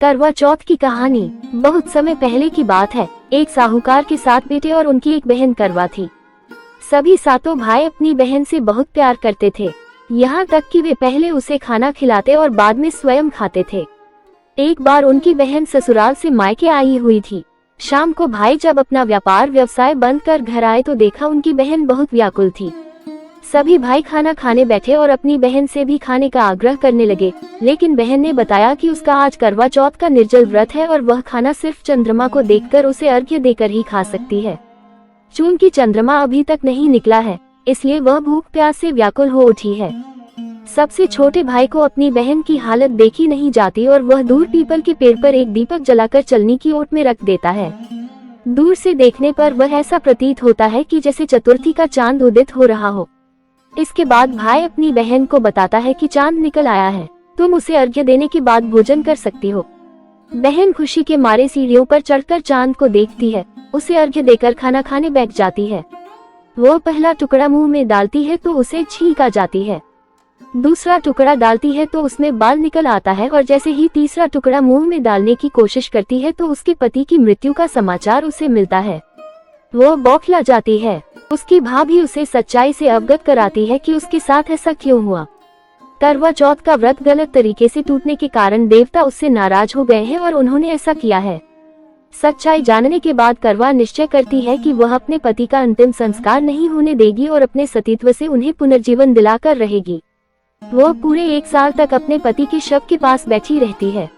करवा चौथ की कहानी बहुत समय पहले की बात है। एक साहूकार के 7 बेटे और उनकी एक बहन करवा थी। सभी सातों भाई अपनी बहन से बहुत प्यार करते थे, यहाँ तक कि वे पहले उसे खाना खिलाते और बाद में स्वयं खाते थे। एक बार उनकी बहन ससुराल से मायके आई हुई थी। शाम को भाई जब अपना व्यापार व्यवसाय बंद कर घर आए तो देखा उनकी बहन बहुत व्याकुल थी। सभी भाई खाना खाने बैठे और अपनी बहन से भी खाने का आग्रह करने लगे, लेकिन बहन ने बताया कि उसका आज करवा चौथ का निर्जल व्रत है और वह खाना सिर्फ चंद्रमा को देखकर उसे अर्घ्य देकर ही खा सकती है। चूंकि चंद्रमा अभी तक नहीं निकला है, इसलिए वह भूख प्यास से व्याकुल हो उठी है। सबसे छोटे भाई को अपनी बहन की हालत देखी नहीं जाती और वह दूर पीपल के पेड़ पर एक दीपक जलाकर चलनी की ओट में रख देता है। दूर से देखने पर वह ऐसा प्रतीत होता है कि जैसे चतुर्थी का चांद उदित हो रहा हो। इसके बाद भाई अपनी बहन को बताता है कि चांद निकल आया है, तुम उसे अर्घ्य देने के बाद भोजन कर सकती हो। बहन खुशी के मारे सीढ़ियों पर चढ़कर चांद को देखती है, उसे अर्घ्य देकर खाना खाने बैठ जाती है। वो पहला टुकड़ा मुंह में डालती है तो उसे छींक आ जाती है। दूसरा टुकड़ा डालती है तो उसमें बाल निकल आता है और जैसे ही तीसरा टुकड़ा मुंह में डालने की कोशिश करती है तो उसके पति की मृत्यु का समाचार उसे मिलता है। वो बौखला जाती है। उसकी भाभी उसे सच्चाई से अवगत कराती है कि उसके साथ ऐसा क्यों हुआ। करवा चौथ का व्रत गलत तरीके से टूटने के कारण देवता उससे नाराज हो गए हैं और उन्होंने ऐसा किया है। सच्चाई जानने के बाद करवा निश्चय करती है कि वह अपने पति का अंतिम संस्कार नहीं होने देगी और अपने सतीत्व से उन्हें पुनर्जीवन दिलाकर रहेगी। वो पूरे 1 साल तक अपने पति के शव के पास बैठी रहती है,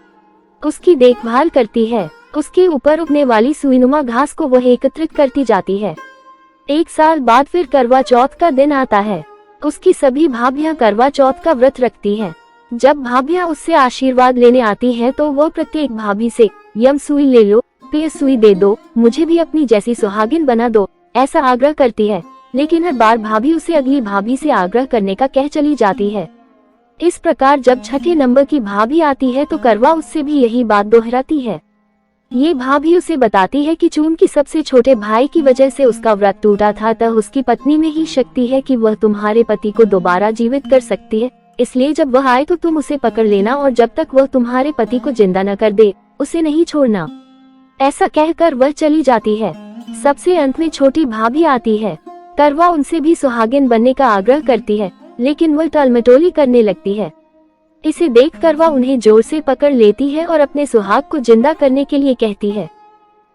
उसकी देखभाल करती है। उसके ऊपर उगने वाली सुईनुमा घास को वह एकत्रित करती जाती है। 1 साल बाद फिर करवा चौथ का दिन आता है। उसकी सभी भाभियां करवा चौथ का व्रत रखती हैं। जब भाभियां उससे आशीर्वाद लेने आती हैं तो वो प्रत्येक भाभी से यम सुई ले लो, पेय सुई दे दो, मुझे भी अपनी जैसी सुहागिन बना दो, ऐसा आग्रह करती है। लेकिन हर बार भाभी उसे अगली भाभी से आग्रह करने का कह चली जाती है। इस प्रकार जब छठे नंबर की भाभी आती है तो करवा उससे भी यही बात दोहराती है। ये भाभी उसे बताती है कि चूंकि सबसे छोटे भाई की वजह से उसका व्रत टूटा था, तब उसकी पत्नी में ही शक्ति है कि वह तुम्हारे पति को दोबारा जीवित कर सकती है। इसलिए जब वह आए तो तुम उसे पकड़ लेना और जब तक वह तुम्हारे पति को जिंदा न कर दे उसे नहीं छोड़ना। ऐसा कहकर वह चली जाती है। सबसे अंत में छोटी भाभी आती है। करवा उनसे भी सुहागिन बनने का आग्रह करती है, लेकिन वह टालमटोली करने लगती है। इसे देख करवा उन्हें जोर से पकड़ लेती है और अपने सुहाग को जिंदा करने के लिए कहती है।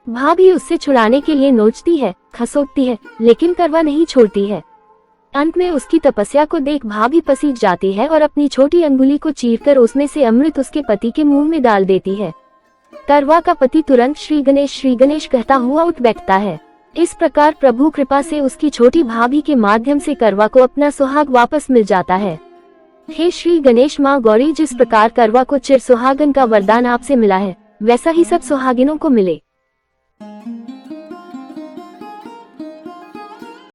भाभी उससे छुड़ाने के लिए नोचती है, खसोटती है, लेकिन करवा नहीं छोड़ती है। अंत में उसकी तपस्या को देख भाभी पसीज जाती है और अपनी छोटी अंगुली को चीरकर उसमें से अमृत उसके पति के मुंह में डाल देती है। करवा का पति तुरंत श्री गणेश कहता हुआ उठ बैठता है। इस प्रकार प्रभु कृपा से उसकी छोटी भाभी के माध्यम से करवा को अपना सुहाग वापस मिल जाता है। हे श्री गणेश माँ गौरी, जिस प्रकार करवा को चिर सुहागन का वरदान आपसे मिला है, वैसा ही सब सुहागिनों को मिले।